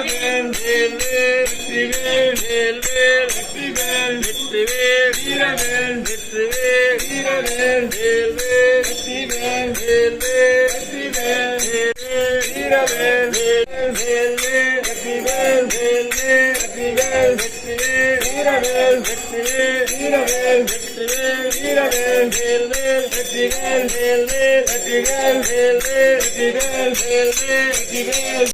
வீரவேல் வெற்றிவேல் வேல்வேல் வெற்றிவேல் வெற்றிவேல் வீரவேல் வெற்றிவேல் வீரவேல் வேல்வேல் வெற்றிவேல் வேல்வேல் வெற்றிவேல் வீரவேல் வேல்வேல் வெற்றிவேல் வேல்வேல் வெற்றிவேல் வெற்றிவேல் வீரவேல் வெற்றிவேல் வீரவேல் வெற்றிவேல் வீரவேல் வேல்வேல் வெற்றிவேல் வேல்வேல் வெற்றிவேல் வேல்வேல் வெற்றிவேல் வேல்வேல் வெற்றிவேல்